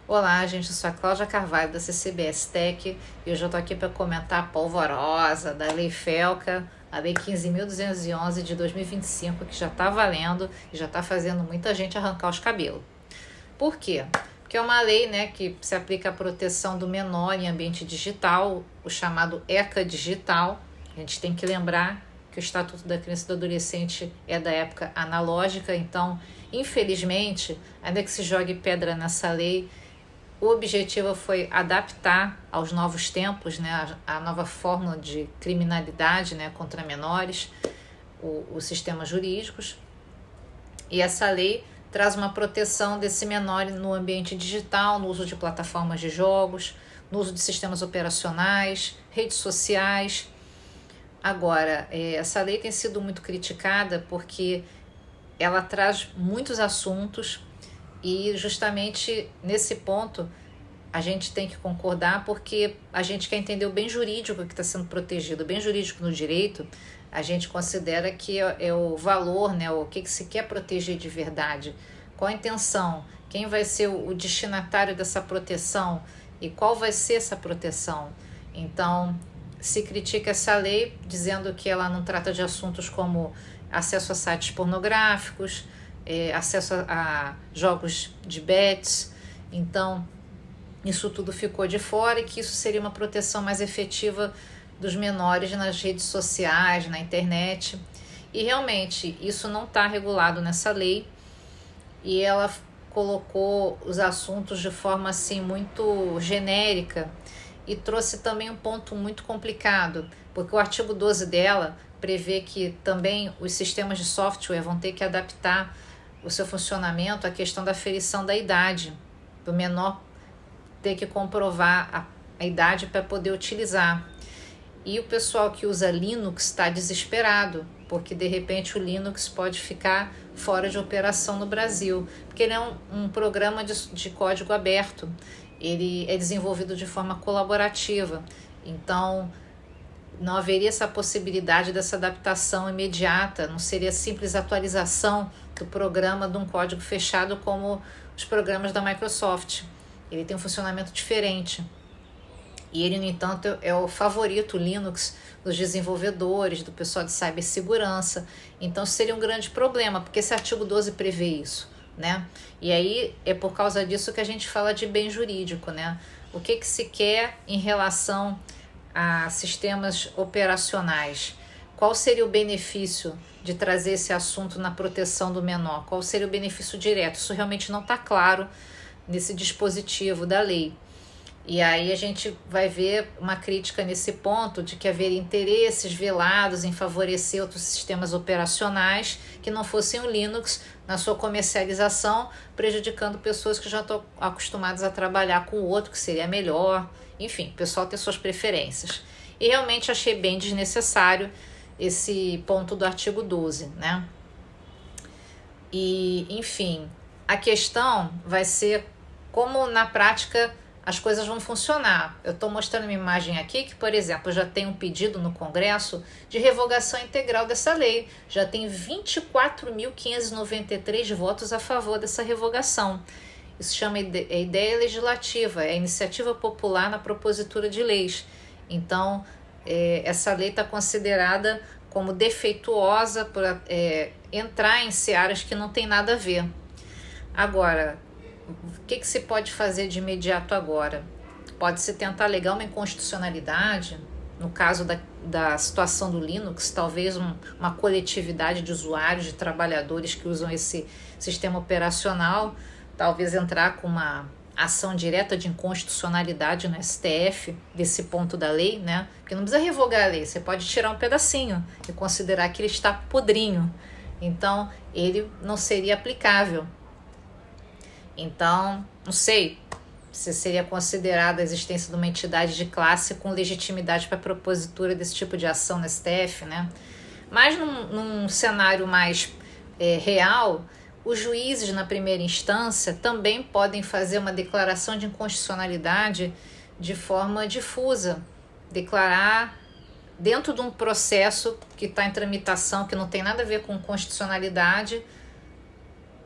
Olá, gente, eu sou a Cláudia Carvalho da CCBS Tech e hoje eu estou aqui para comentar a polvorosa da Lei FELCA, a Lei 15.211 de 2025, que já está valendo e já está fazendo muita gente arrancar os cabelos. Por quê? Porque é uma lei, né, que se aplica à proteção do menor em ambiente digital, o chamado ECA digital. A gente tem que lembrar que o Estatuto da Criança e do Adolescente é da época analógica, então, infelizmente, ainda que se jogue pedra nessa lei, o objetivo foi adaptar aos novos tempos, né, a nova forma de criminalidade, né, contra menores, os sistemas jurídicos. E essa lei traz uma proteção desse menor no ambiente digital, no uso de plataformas de jogos, no uso de sistemas operacionais, redes sociais. Agora, essa lei tem sido muito criticada porque ela traz muitos assuntos e justamente nesse ponto a gente tem que concordar porque a gente quer entender o bem jurídico que está sendo protegido. O bem jurídico no direito, a gente considera que é o valor, né, o que se quer proteger de verdade. Qual a intenção? Quem vai ser o destinatário dessa proteção? E qual vai ser essa proteção? Então, se critica essa lei dizendo que ela não trata de assuntos como acesso a sites pornográficos, acesso a jogos de bets. Então, isso tudo ficou de fora e que isso seria uma proteção mais efetiva dos menores nas redes sociais, na internet. E realmente isso não está regulado nessa lei e ela colocou os assuntos de forma assim muito genérica e trouxe também um ponto muito complicado, porque o artigo 12 dela prevê que também os sistemas de software vão ter que adaptar o seu funcionamento à questão da aferição da idade do menor, ter que comprovar a idade para poder utilizar. E o pessoal que usa Linux está desesperado, porque de repente o Linux pode ficar fora de operação no Brasil, porque ele é um programa de código aberto, ele é desenvolvido de forma colaborativa, então não haveria essa possibilidade dessa adaptação imediata, não seria simples atualização do programa de um código fechado como os programas da Microsoft. Ele tem um funcionamento diferente. E ele, no entanto, é o favorito, o Linux, dos desenvolvedores, do pessoal de cibersegurança. Então, seria um grande problema, porque esse artigo 12 prevê isso, né? E aí, é por causa disso que a gente fala de bem jurídico, né? O que se quer em relação a sistemas operacionais? Qual seria o benefício de trazer esse assunto na proteção do menor? Qual seria o benefício direto? Isso realmente não está claro nesse dispositivo da lei. E aí a gente vai ver uma crítica nesse ponto de que haveria interesses velados em favorecer outros sistemas operacionais que não fossem o Linux na sua comercialização, prejudicando pessoas que já estão acostumadas a trabalhar com o outro, que seria melhor. Enfim, o pessoal tem suas preferências. E realmente achei bem desnecessário esse ponto do artigo 12, né? E, enfim, a questão vai ser como na prática as coisas vão funcionar. Eu estou mostrando uma imagem aqui que, por exemplo, já tem um pedido no Congresso de revogação integral dessa lei. Já tem 24.593 votos a favor dessa revogação. Isso chama ideia legislativa, é iniciativa popular na propositura de leis. Então, essa lei está considerada como defeituosa por entrar em searas que não tem nada a ver. Agora, o que se pode fazer de imediato agora? Pode-se tentar alegar uma inconstitucionalidade, no caso da situação do Linux, talvez uma coletividade de usuários, de trabalhadores que usam esse sistema operacional, talvez entrar com uma ação direta de inconstitucionalidade no STF desse ponto da lei, né? Porque não precisa revogar a lei, você pode tirar um pedacinho e considerar que ele está podrinho. Então, ele não seria aplicável. Então, não sei se seria considerada a existência de uma entidade de classe com legitimidade para a propositura desse tipo de ação no STF, né? Mas num cenário mais real, os juízes na primeira instância também podem fazer uma declaração de inconstitucionalidade de forma difusa, declarar dentro de um processo que está em tramitação, que não tem nada a ver com constitucionalidade,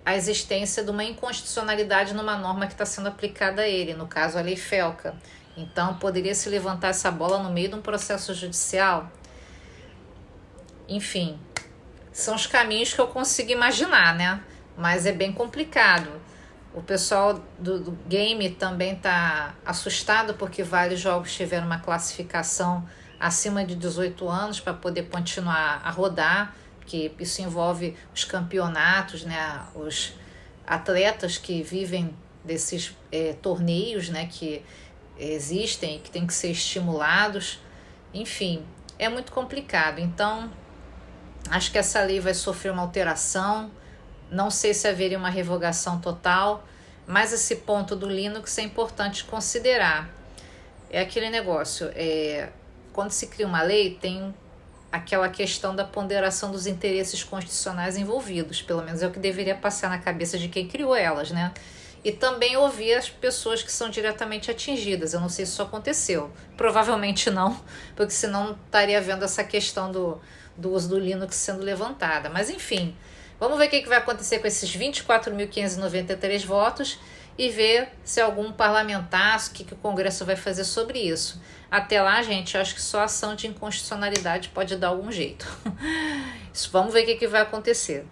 a existência de uma inconstitucionalidade numa norma que está sendo aplicada a ele, no caso a lei FELCA. Então poderia se levantar essa bola no meio de um processo judicial. Enfim, são os caminhos que eu consigo imaginar, né? Mas é bem complicado. O pessoal do game também está assustado porque vários jogos tiveram uma classificação acima de 18 anos para poder continuar a rodar, que isso envolve os campeonatos, né? Os atletas que vivem desses torneios, né? Que existem e que têm que ser estimulados. Enfim, é muito complicado. Então, acho que essa lei vai sofrer uma alteração. Não sei se haveria uma revogação total, mas esse ponto do Linux é importante considerar. É aquele negócio, quando se cria uma lei, tem aquela questão da ponderação dos interesses constitucionais envolvidos, pelo menos é o que deveria passar na cabeça de quem criou elas, né? E também ouvir as pessoas que são diretamente atingidas. Eu não sei se isso aconteceu, provavelmente não, porque senão não estaria vendo essa questão do uso do Linux sendo levantada. Mas enfim, vamos ver o que vai acontecer com esses 24.593 votos e ver se algum parlamentar, o que o Congresso vai fazer sobre isso. Até lá, gente, eu acho que só ação de inconstitucionalidade pode dar algum jeito. Vamos ver o que vai acontecer.